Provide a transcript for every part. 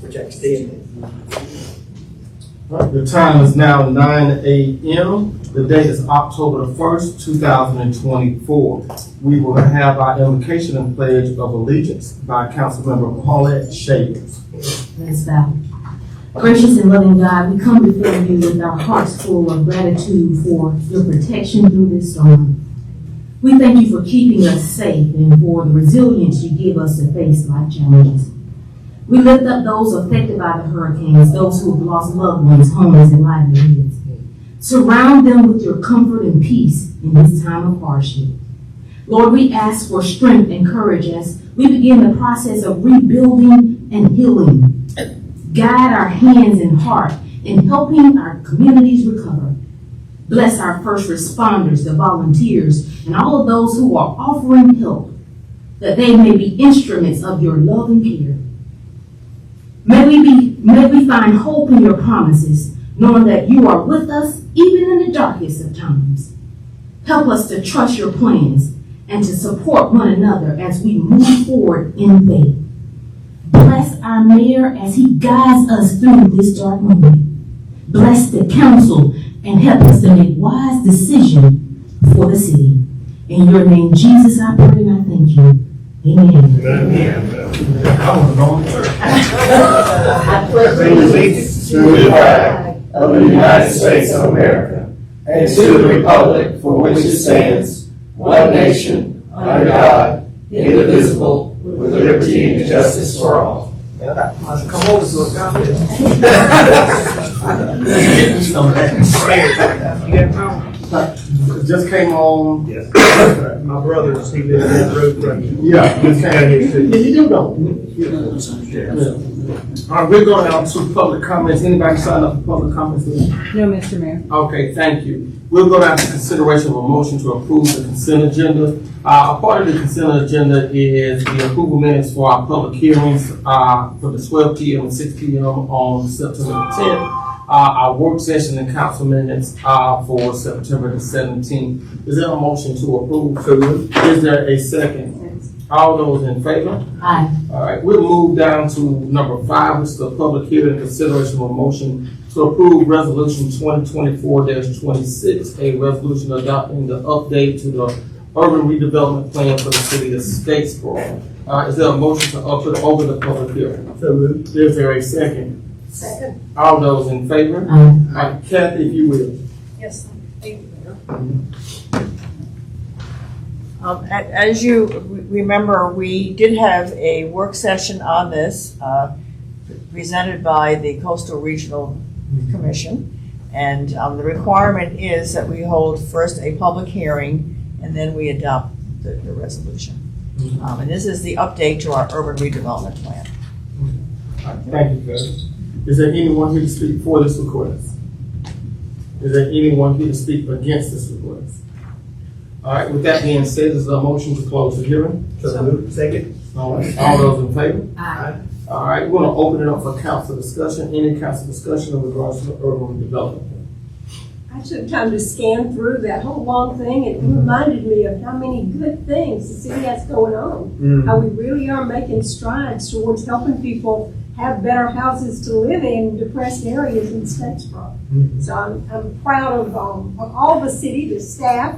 which I extended. The time is now 9 a.m. The date is October the 1st, 2024. We will have our invocation and pledge of allegiance by Councilmember Paulette Shavers. Let's bow. Gracious and loving God, we come before you with our hearts full of gratitude for your protection through this storm. We thank you for keeping us safe and for the resilience you give us to face life challenges. We lift up those affected by the hurricanes, those who have lost loved ones, homes, and livelihoods. Surround them with your comfort and peace in this time of hardship. Lord, we ask for strength and courage as we begin the process of rebuilding and healing. Guide our hands and heart in helping our communities recover. Bless our first responders, the volunteers, and all of those who are offering help, that they may be instruments of your love and care. May we find hope in your promises, knowing that you are with us even in the darkest of times. Help us to trust your plans and to support one another as we move forward in faith. Bless our mayor as he guides us through this dark moment. Bless the council and help us to make wise decisions for the city. In your name, Jesus, I pray and I thank you. Amen. I pledge allegiance to the flag of the United States of America and to the republic for which it stands, one nation, under God, indivisible, with liberty and justice for all. Come over to a comment. Just came on. Yes. My brother, he lives down the road from you. Yeah, just came. Down here too. Yeah, you do know. Yeah. All right, we're going out to public comments. Anybody sign up for public comments? No, Mr. Mayor. Okay, thank you. We'll go down to consideration of a motion to approve the consent agenda. A part of the consent agenda is the approval minutes for our public hearings for the 12 p.m. and 6 p.m. on September the 10th. Our work session and council minutes for September the 17th. Is there a motion to approve? Is there a second? All those in favor? Aye. All right, we'll move down to number 5, which is the public hearing consideration of a motion to approve resolution 2024-26, a resolution adopting the update to the urban redevelopment plan for the city of Statesboro. Is there a motion to put over the public hearing? So moved. Is there a second? Second. All those in favor? Aye. Kathy, if you will. Yes, thank you. As you remember, we did have a work session on this presented by the Coastal Regional Commission. And the requirement is that we hold first a public hearing and then we adopt the resolution. And this is the update to our urban redevelopment plan. All right, thank you, Kathy. Is there anyone here to speak for this request? Is there anyone here to speak against this request? All right, with that being said, is there a motion to close the hearing? So moved. Second. All right, all those in favor? Aye. All right, we're gonna open it up for council discussion. Any council discussion in regards to the urban development? I took time to scan through that whole long thing, and it reminded me of how many good things the city has going on. How we really are making strides towards helping people have better houses to live in depressed areas in Statesboro. So I'm proud of all the city, the staff,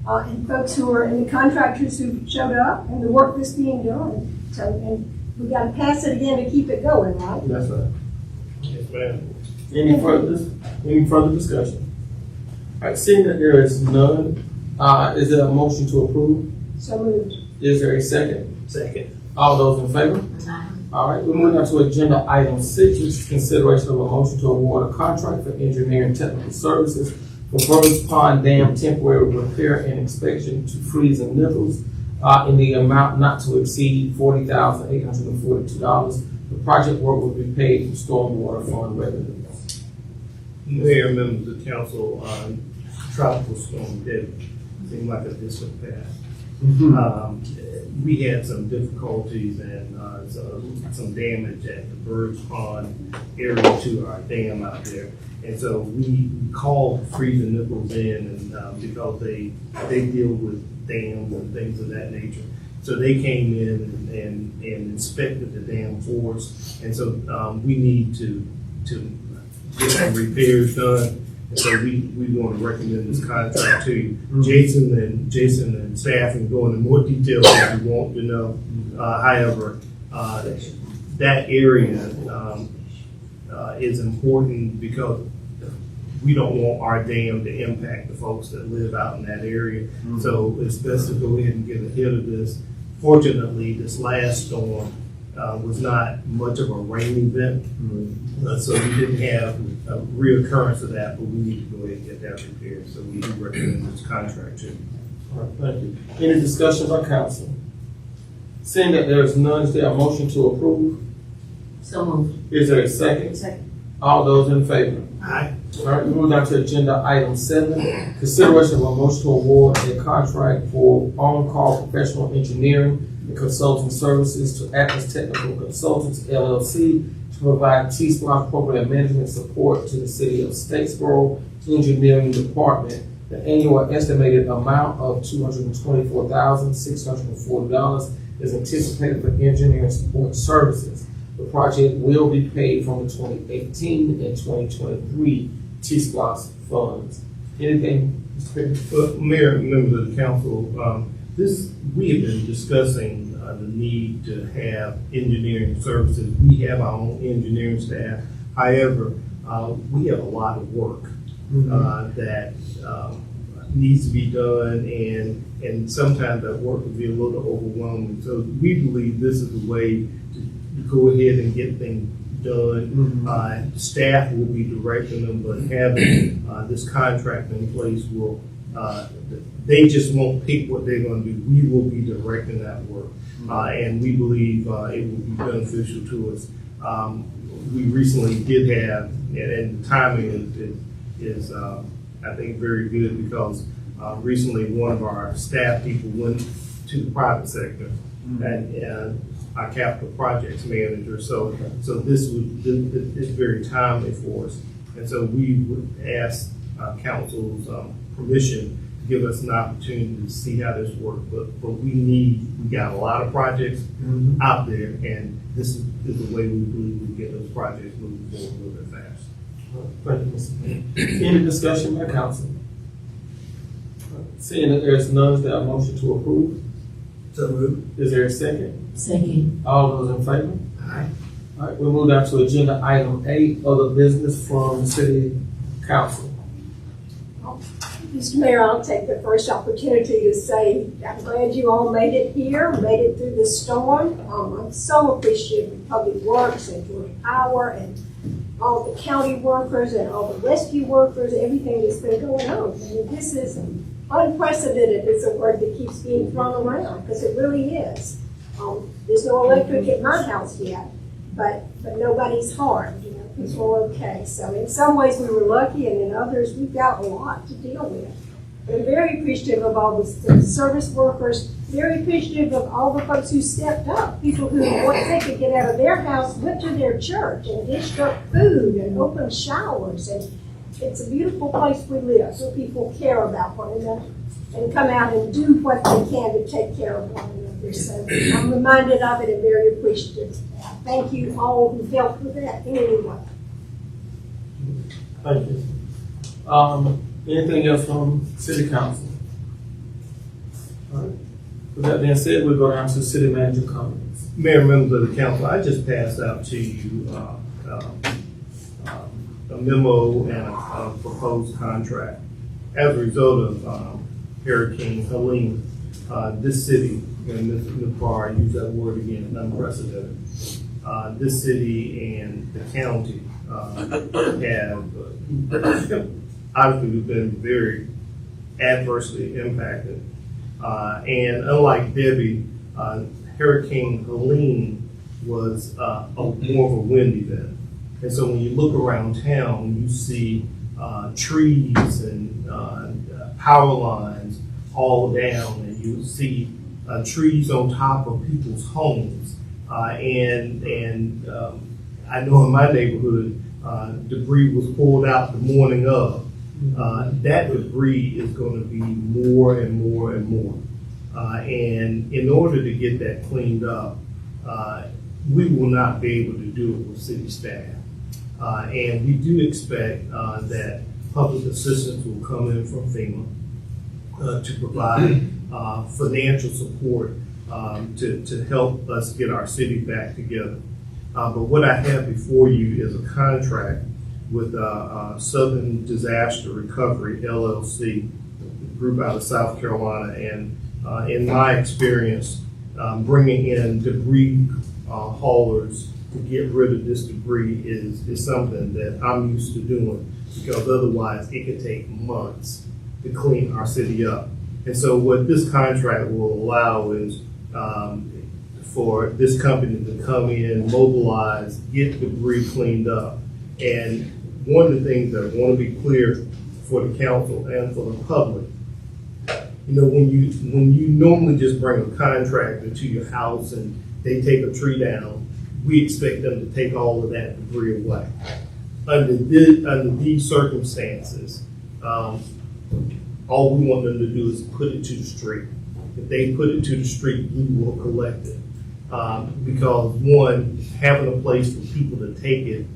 and folks who are, and the contractors who showed up, and the work that's being done. So, and we got to pass it again to keep it going, right? That's right. Yes, ma'am. Any further discussion? All right, seeing that there is none, is there a motion to approve? So moved. Is there a second? Second. All those in favor? Aye. All right, we're moving on to agenda item 6, which is consideration of a motion to award a contract for engineering technical services for Burns Pond Dam temporary repair and inspection to Freeze and Nichols in the amount not to exceed $40,842. The project work will be paid from stormwater fund revenues. Mayor, members of the council, Tropical Storm Debbie seemed like a distant past. We had some difficulties and some damage at the Burns Pond area to our dam out there. And so we called Freeze and Nichols in, and because they deal with dams and things of that nature. So they came in and inspected the dam for us. And so we need to get some repairs done. And so we want to recommend this contract to you. Jason and staff can go into more detail if you want to know. However, that area is important because we don't want our dam to impact the folks that live out in that area. So it's best to go ahead and get ahead of this. Fortunately, this last storm was not much of a rain event. So we didn't have a reoccurrence of that, but we need to go ahead and get that repaired. So we do recommend this contract too. All right, thank you. Any discussion by council? Seeing that there is none, is there a motion to approve? So moved. Is there a second? Second. All those in favor? Aye. All right, we move down to agenda item 7, consideration of a motion to award a contract for on-call professional engineering and consulting services to Atlas Technical Consultants LLC to provide T-SPLOST program management support to the city of Statesboro Engineering Department. The annual estimated amount of $224,640 is anticipated for engineering support services. The project will be paid from the 2018 and 2023 T-SPLOST funds. Anything, Mr. Perry? Well, Mayor, members of the council, we have been discussing the need to have engineering services. We have our own engineering staff. However, we have a lot of work that needs to be done, and sometimes that work can be a little overwhelming. So we believe this is the way to go ahead and get things done. Staff will be directing them, but having this contract in place will, they just won't pick what they're going to do. We will be directing that work. And we believe it will be beneficial to us. We recently did have, and the timing is I think, very good because recently one of our staff people went to the private sector and our capital projects manager. So this is very timely for us. And so we would ask council's permission to give us an opportunity to see how this works. But we got a lot of projects out there, and this is the way we believe we get those projects moving forward a little bit fast. Thank you, Mr. Perry. Any discussion by council? Seeing that there is none, is there a motion to approve? So moved. Is there a second? Second. All those in favor? Aye. All right, we'll move down to agenda item 8, other business from the city council. Mr. Mayor, I'll take the first opportunity to say I'm glad you all made it here, made it through the storm. I'm so appreciative of Public Works and Georgia Power and all the county workers and all the rescue workers, everything that's been going on. I mean, this is unprecedented. It's a word that keeps being thrown around because it really is. There's no electric at my house yet, but nobody's harmed, because we're okay. So in some ways we were lucky, and in others we've got a lot to deal with. But I'm very appreciative of all the service workers, very appreciative of all the folks who stepped up, people who, once they could get out of their house, went to their church and dished up food and opened showers. And it's a beautiful place we live, so people care about one another and come out and do what they can to take care of one another. So I'm reminded of it and very appreciative. Thank you all who helped with that in any way. Thank you. Anything else from city council? All right. With that being said, we'll go down to city manager comments. Mayor, members of the council, I just passed out to you a memo and a proposed contract. As a result of Hurricane Helene, this city, and Mr. Parr used that word again, unprecedented. This city and the county have obviously been very adversely impacted. And unlike Debbie, Hurricane Helene was more of a wind event. And so when you look around town, you see trees and power lines all down, and you see trees on top of people's homes. And I know in my neighborhood, debris was pulled out the morning of. That debris is going to be more and more and more. And in order to get that cleaned up, we will not be able to do it with city staff. And we do expect that public assistance will come in from FEMA to provide financial support to help us get our city back together. But what I have before you is a contract with Southern Disaster Recovery LLC, a group out of South Carolina. And in my experience, bringing in debris haulers to get rid of this debris is something that I'm used to doing, because otherwise it could take months to clean our city up. And so what this contract will allow is for this company to come in, mobilize, get debris cleaned up. And one of the things that I want to be clear for the council and for the public, you know, when you normally just bring a contractor to your house and they take a tree down, we expect them to take all of that debris away. Under these circumstances, all we want them to do is put it to the street. If they put it to the street, we will collect it. Because one, having a place for people to take it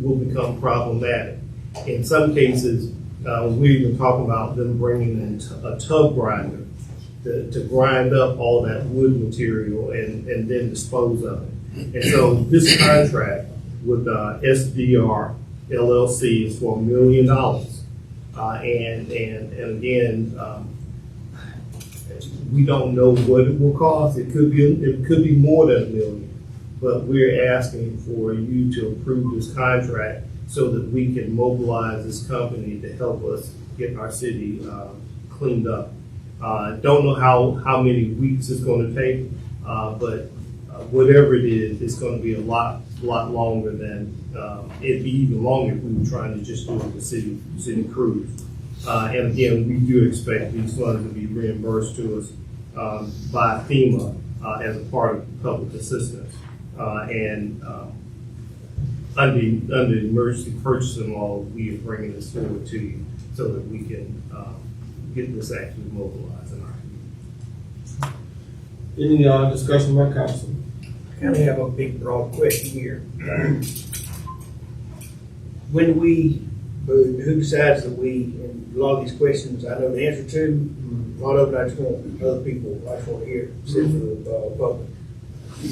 will become problematic. In some cases, we're even talking about them bringing in a tub grinder to grind up all that wood material and then dispose of it. And so this contract with SDR LLC is for $1 million. And again, we don't know what it will cost. It could be more than $1 million, but we're asking for you to approve this contract so that we can mobilize this company to help us get our city cleaned up. Don't know how many weeks it's going to take, but whatever it is, it's going to be a lot longer than it'd be even longer if we were trying to just do it with city crews. And again, we do expect these funds to be reimbursed to us by FEMA as a part of public assistance. And under emergency purchasing law, we are bringing this forward to you so that we can get this actually mobilized in our community. Any discussion by council? Kind of have a big broad question here. When who decides that and a lot of these questions I know the answer to, a lot of it I just want other people, I just want to hear, sit for the public.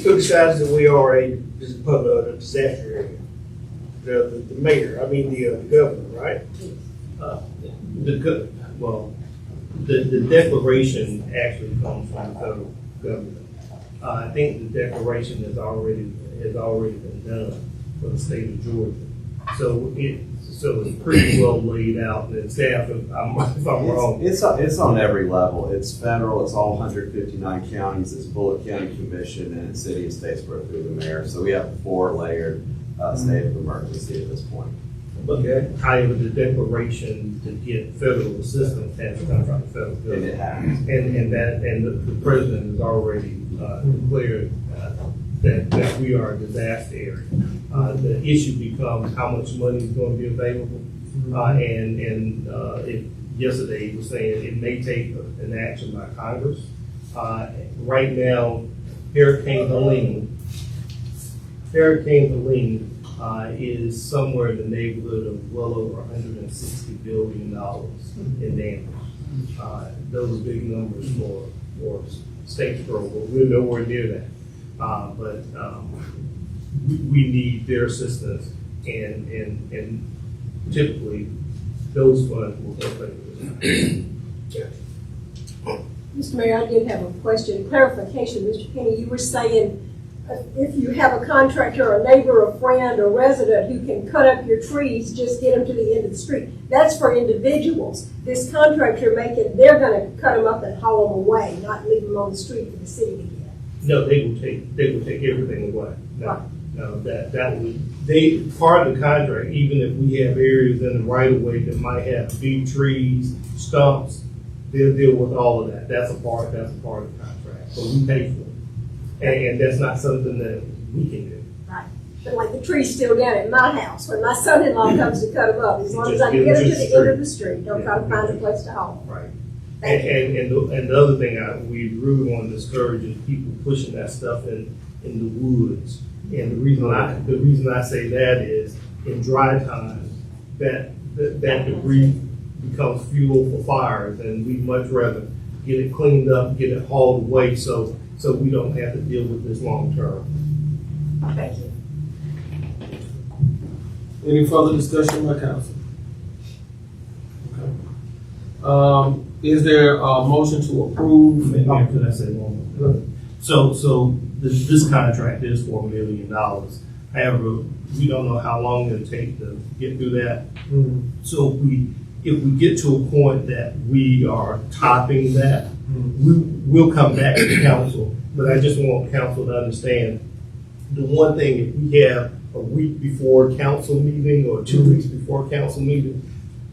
Who decides that we are a disaster area? The mayor, I mean the governor, right? The declaration actually comes from the federal government. I think the declaration has already been done for the state of Georgia. So it's pretty well laid out. And staff, if I'm wrong. It's on every level. It's federal. It's all 159 counties. It's Bullitt County Commission and it's city and statesboro through the mayor. So we have a 4-layered state of emergency at this point. Okay. However, the declaration to get federal assistance has come from the federal government. And it has. And the president has already declared that we are a disaster area. The issue becomes how much money is going to be available. Yesterday he was saying it may take an action by Congress. Right now, Hurricane Helene is somewhere in the neighborhood of well over $160 billion in damage. Those are big numbers for Statesboro, but we're nowhere near that. But we need their assistance, and typically those funds will help us. Mr. Mayor, I did have a question, clarification. Mr. Kenny, you were saying if you have a contractor, a neighbor, a friend, or resident who can cut up your trees, just get them to the end of the street. That's for individuals. This contractor they're going to cut them up and haul them away, not leave them on the street for the city to get. No, they will take everything away. Right. No, part of the contract, even if we have areas in the right of way that might have big trees, stumps, they'll deal with all of that. That's a part of the contract. So we pay for it. And that's not something that we can do. Right. But like the tree's still down at my house, when my son-in-law comes to cut them up, as long as I can get them to the end of the street, don't try to find a place to haul them. Right. And the other thing we really want to discourage is people pushing that stuff in the woods. And the reason I say that is in dry time, that debris becomes fuel for fires, and we'd much rather get it cleaned up, get it hauled away, so we don't have to deal with this long term. Thank you. Any further discussion by council? Okay. Is there a motion to approve? Mayor, could I say one more? So this contract is $4 million. However, we don't know how long it'll take to get through that. So if we get to a point that we are topping that, we'll come back to the council. But I just want council to understand, the one thing, if we have a week before council meeting or 2 weeks before council meeting,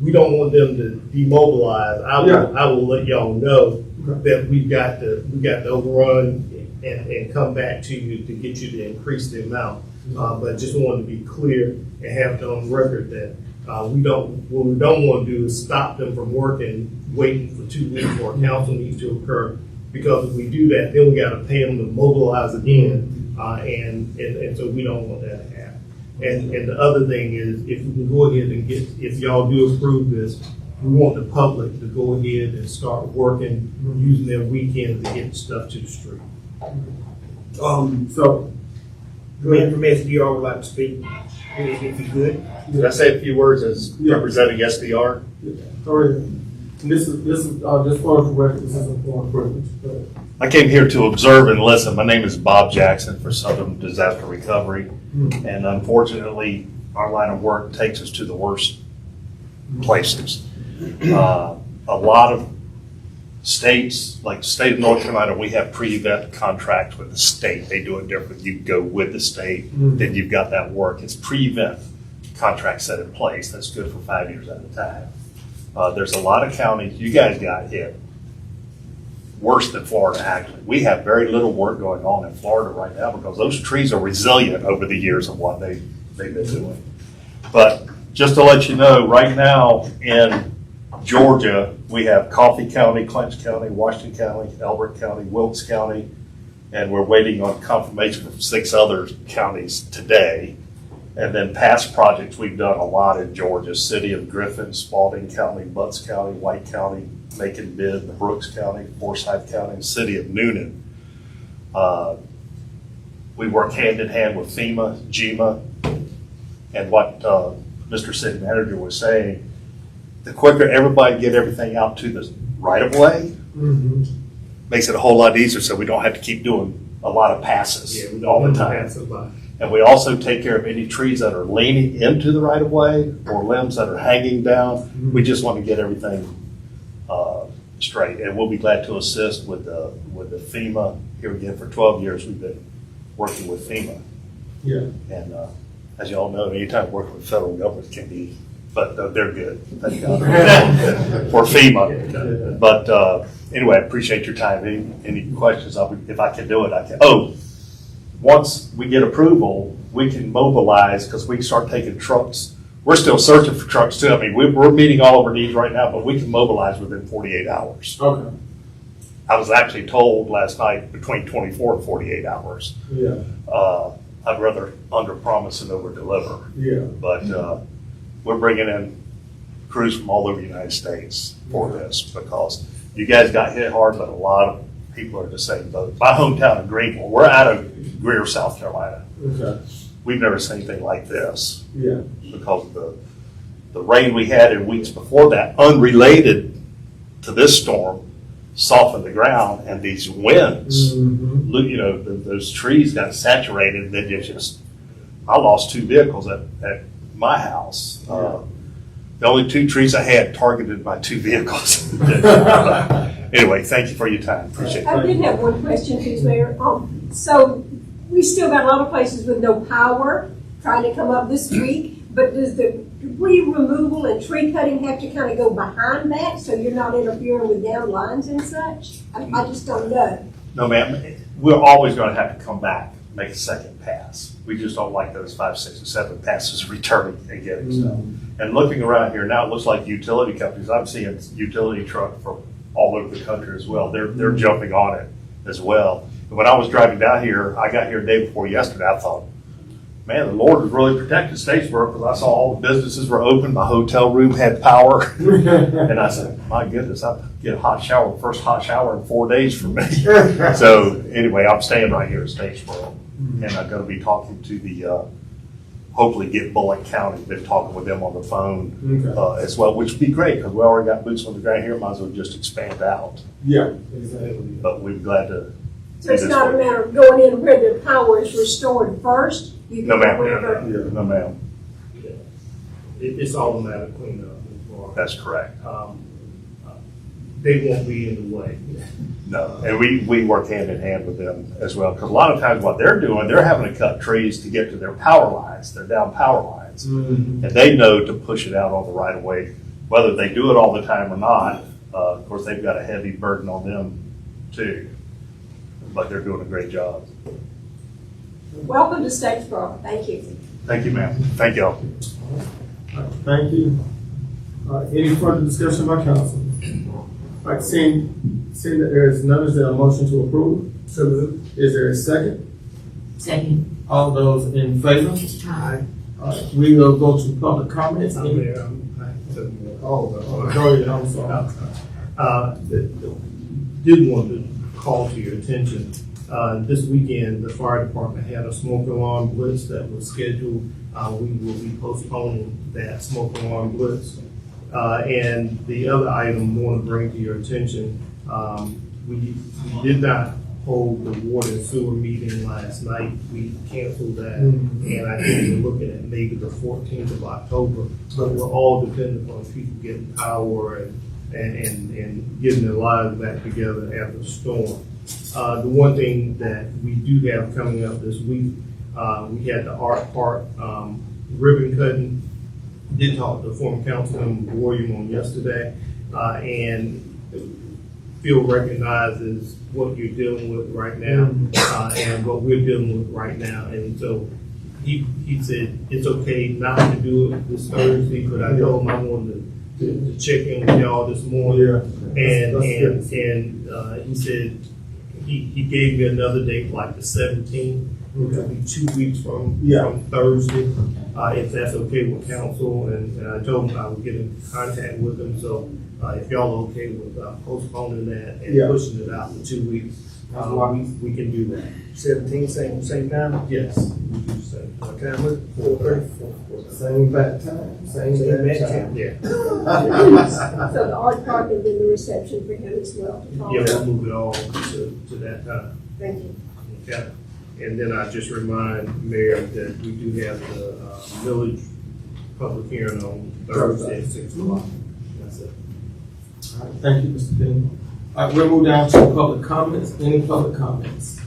we don't want them to demobilize. I will let y'all know that we got to overrun and come back to you to get you to increase the amount. But just wanted to be clear and have it on record that what we don't want to do is stop them from working, waiting for 2 weeks for a council meeting to occur. Because if we do that, then we got to pay them to mobilize again, and so we don't want that to happen. And the other thing is, if we can go ahead and if y'all do approve this, we want the public to go ahead and start working, using their weekends to get stuff to the street. So, From SDR would like to speak, if you could. Could I say a few words as representing SDR? this is just for the record, this is a foreign privilege. I came here to observe and listen. My name is Bob Jackson for Southern Disaster Recovery. And unfortunately, our line of work takes us to the worst places. A lot of states, like the state of North Carolina, we have pre-event contracts with the state. They do it different. You go with the state, then you've got that work. It's pre-event contracts set in place. That's good for 5 years at a time. There's a lot of counties, you guys got hit worse than Florida, actually. We have very little work going on in Florida right now because those trees are resilient over the years of what they've been doing. But just to let you know, right now in Georgia, we have Coffee County, Clinch County, Washington County, Elbert County, Wilkes County, and we're waiting on confirmation from 6 other counties today. And then past projects, we've done a lot in Georgia: City of Griffin, Spalding County, Butts County, White County, Macon Bid, Brooks County, Forsyth County, and City of Noonan. We work hand in hand with FEMA, GEMA, and what Mr. City Manager was saying, the quicker everybody get everything out to the right of way, makes it a whole lot easier, so we don't have to keep doing a lot of passes all the time. And we also take care of any trees that are leaning into the right of way or limbs that are hanging down. We just want to get everything straight, and we'll be glad to assist with the FEMA. Here again, for 12 years we've been working with FEMA. Yeah. And as you all know, anytime working with federal government can be, but they're good, thank God, for FEMA. But anyway, I appreciate your time. Any questions? If I can do it, I can. Once we get approval, we can mobilize, because we can start taking trucks. We're still searching for trucks too. I mean, we're meeting all of our needs right now, but we can mobilize within 48 hours. Okay. I was actually told last night between 24 and 48 hours. Yeah. I'd rather under promise and over deliver. Yeah. But we're bringing in crews from all over the United States for this, because you guys got hit hard, but a lot of people are in the same boat. My hometown of Greenville, we're out of Greer, South Carolina. Okay. We've never seen anything like this Yeah. because of the rain we had in weeks before that, unrelated to this storm, softened the ground, and these winds, you know, those trees got saturated. Then I lost 2 vehicles at my house. The only 2 trees I had targeted my 2 vehicles. Anyway, thank you for your time. Appreciate it. I did have one question, please, Mayor. So we still got a lot of places with no power trying to come up this week, but does the debris removal and tree cutting have to kind of go behind that so you're not interfering with down lines and such? I just don't know. No, ma'am. We're always going to have to come back, make a second pass. We just don't like those 5, 6, and 7 passes returning and getting stuff. And looking around here now, it looks like utility companies. I'm seeing utility truck from all over the country as well. They're jumping on it as well. And when I was driving down here, I got here the day before yesterday, I thought, man, the Lord has really protected Statesboro, because I saw all the businesses were open, my hotel room had power. And I said, my goodness, I get a hot shower, first hot shower in 4 days for me. So anyway, I'm staying right here in Statesboro, and I'm gonna be talking to the, hopefully get Bullock County, been talking with them on the phone as well, which would be great, because we already got boots on the ground here, might as well just expand out. Yeah, exactly. But we're glad to. So it's not a matter of going in where the power is restored first? You No, go ma'am. wherever- No, ma'am. It's all a matter of cleanup as far. That's correct. They won't be in the way. No, and we work hand in hand with them as well, because a lot of times what they're doing, they're having to cut trees to get to their power lines, their down power lines. And they know to push it out on the right of way, whether they do it all the time or not. Of course, they've got a heavy burden on them too, but they're doing a great job. Welcome to Statesboro. Thank you. Thank you, ma'am. Thank y'all. Thank you. Any further discussion by council? All right, seeing that there is none, is there a motion to approve? So moved. Is there a second? Second. All those in favor? Aye. All right, we will go to public comments. I'm there, I took more. Oh, go ahead, I'm sorry. Did want to call to your attention, this weekend, the fire department had a smoke alarm blitz that was scheduled. We will be postponing that smoke alarm blitz. And the other item I want to bring to your attention, we did not hold the water and sewer meeting last night. We canceled that, and I think we're looking at maybe the 14th of October. But we're all dependent on people getting power and getting their lives back together after the storm. The one thing that we do have coming up this week, we had the Art Park ribbon cutting. Did talk to former Councilman William on yesterday, and Phil recognizes what you're dealing with right now, and what we're dealing with right now. And so he said it's okay not to do it this Thursday, but I told him I wanted to check in with y'all this morning. And he said he gave me another date, like the 17th. It'll be 2 weeks from Thursday, if that's okay with council. And I told him I would get in contact with him. So if y'all are okay with postponing that and pushing it out for 2 weeks, we can do that. 17, same time? Yes. We do the same. What time was it? 4:30? Same bad time, same Same bad bad time. Yeah. So the art park and then the reception for him as well. to follow. Yeah, we'll move it all to that time. Thank you. Okay. And then I just remind Mayor that we do have the village public hearing on Thursday at 6 o'clock. That's it. All right, thank you, Mr. Denny. All right, we'll move down to public comments. Any public comments?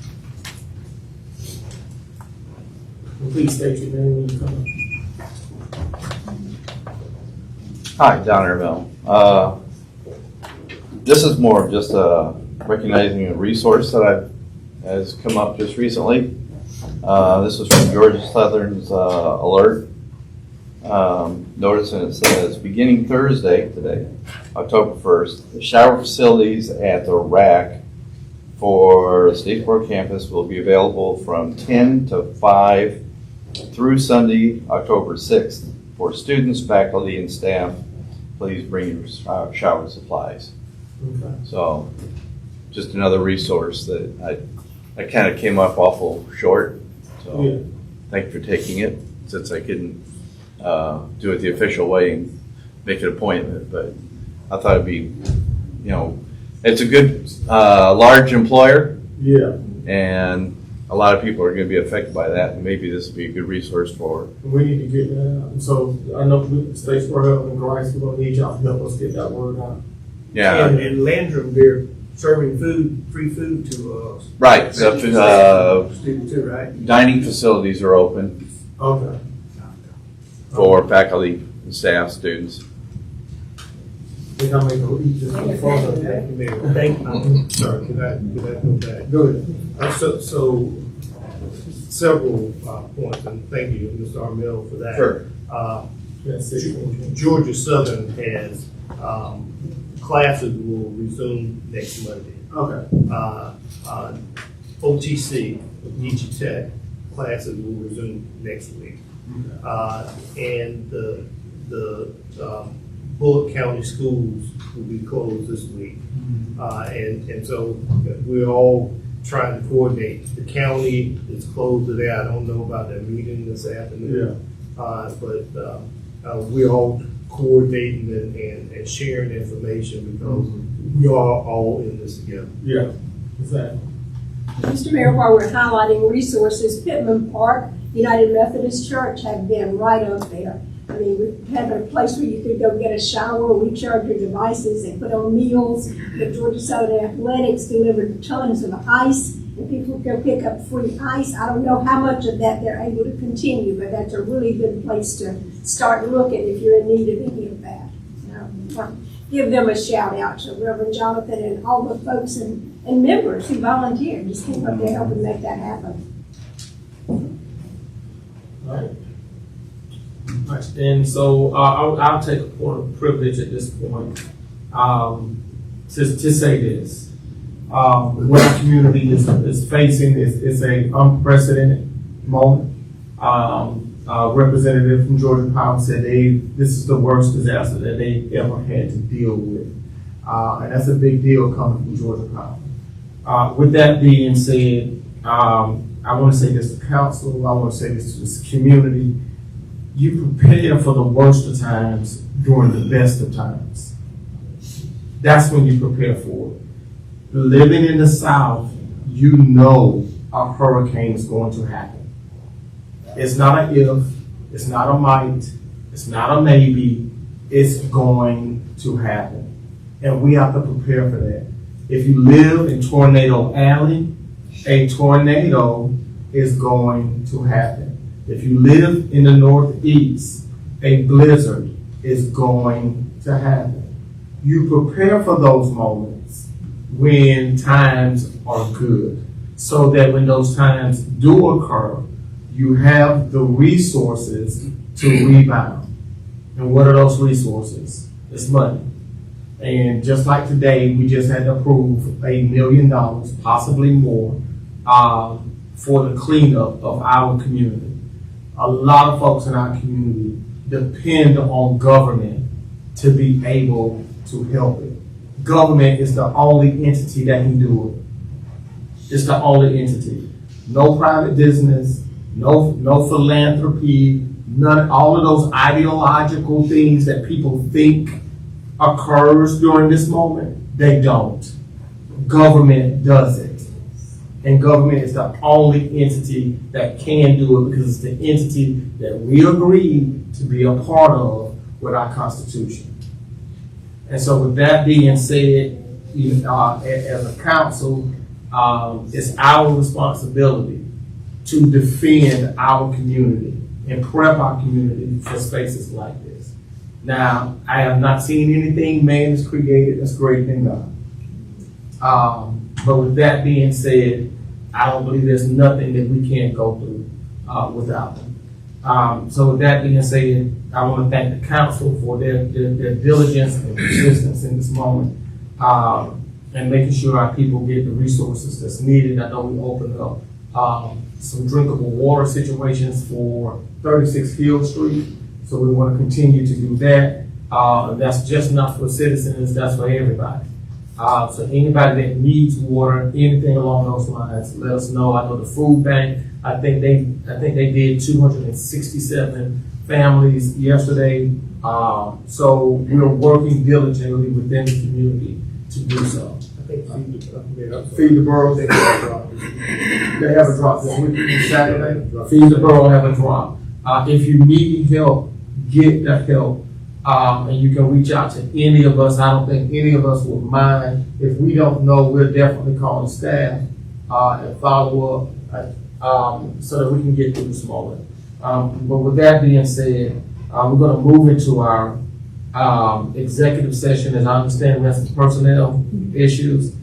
Please state your name when you come up. Hi, Don Ermel. This is more of just recognizing a resource that has come up just recently. This is from Georgia Southern's alert. Notice, and it says, beginning Thursday, today, October 1st, the shower facilities at the RAC for the Statesboro campus will be available from 10 to 5 through Sunday, October 6th. For students, faculty, and staff, please bring your shower supplies. Okay. So, just another resource that I kind of came up awful short. So, thank you for taking it, since I couldn't do it the official way and make an appointment. But I thought it'd be, it's a good, large employer. Yeah. And a lot of people are going to be affected by that, and maybe this would be a good resource for. We need to get that out. So I know Statesboro Health and Grice, we're going to need y'all to help us get that word out. Yeah. And Landrum, they're serving food, free food to Right. students too, right? Dining facilities are open Okay. for faculty, and staff, students. Think I may go eat just for the fun of it. Thank you, Mayor. Thank you. Sorry, could I go back? Go ahead. So several points, and thank you, Mr. Armel, for that. Sure. That's it. Georgia Southern has Classes will resume next Monday. Okay. OTC, Geechee Tech, classes will resume next week. And the Bullock County schools will be closed this week. And so we're all trying to coordinate. The county is closed today. I don't know about that meeting this afternoon. But we're all coordinating and sharing information because we are all in this together. Yeah, exactly. Mr. Mayor, while we're highlighting resources, Pittman Park, United Methodist Church have been right up there. I mean, we have a place where you could go get a shower, recharge your devices, and put on meals. The Georgia Southern Athletics delivered tons of ice, and people go pick up free ice. I don't know how much of that they're able to continue, but that's a really good place to start looking if you're in need of any of that. Give them a shout out to Reverend Jonathan and all the folks and members who volunteered. Just keep up there helping make that happen. Right. And so I'll take a point of privilege at this point to say this. What our community is facing is a unprecedented moment. Representative from Georgia Power said this is the worst disaster that they ever had to deal with. And that's a big deal coming from Georgia Power. With that being said, I want to say this to council, I want to say this to this community. You prepare for the worst of times during the best of times. That's when you prepare for it. Living in the South, you know a hurricane is going to happen. It's not a if, it's not a might, it's not a maybe, it's going to happen. And we have to prepare for that. If you live in Tornado Alley, a tornado is going to happen. If you live in the Northeast, a blizzard is going to happen. You prepare for those moments when times are good, so that when those times do occur, you have the resources to rebound. And what are those resources? It's money. And just like today, we just had to approve $1 million, possibly more, for the cleanup of our community. A lot of folks in our community depend on government to be able to help it. Government is the only entity that can do it. It's the only entity. No private business, no philanthropy, all of those ideological things that people think occurs during this moment, they don't. Government does it. And government is the only entity that can do it because it's the entity that we agreed to be a part of with our Constitution. And so with that being said, as a council, it's our responsibility to defend our community and prep our community for spaces like this. Now, I have not seen anything man has created that's greater than God. But with that being said, I don't believe there's nothing that we can't go through without them. So with that being said, I want to thank the council for their diligence and persistence in this moment, and making sure our people get the resources that's needed. I know we opened up some drinkable water situations for 36 Field Street, so we want to continue to do that. That's just not for citizens, that's for everybody. So anybody that needs water, anything along those lines, let us know. I know the food bank, I think they did 267 families yesterday. So we're working diligently within the community to do so. Feed the Borough, they have a drop this week, Saturday. Feed the Borough have a drop. If you need help, get the help. And you can reach out to any of us. I don't think any of us would mind. If we don't know, we'll definitely call the staff and follow up so that we can get through this moment. But with that being said, we're going to move into our executive session. As I understand, we have some personnel issues.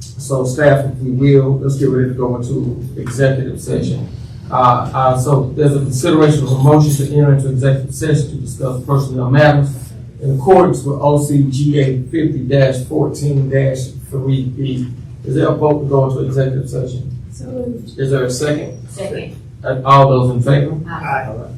So staff, if we will, let's get ready to go into executive session. So there's a consideration of a motion to enter into executive session to discuss personnel matters. in accordance with OCGA 50-14-3B. Is there a vote to go into executive session? So moved. Is there a second? Second. All those in favor? Aye. All right.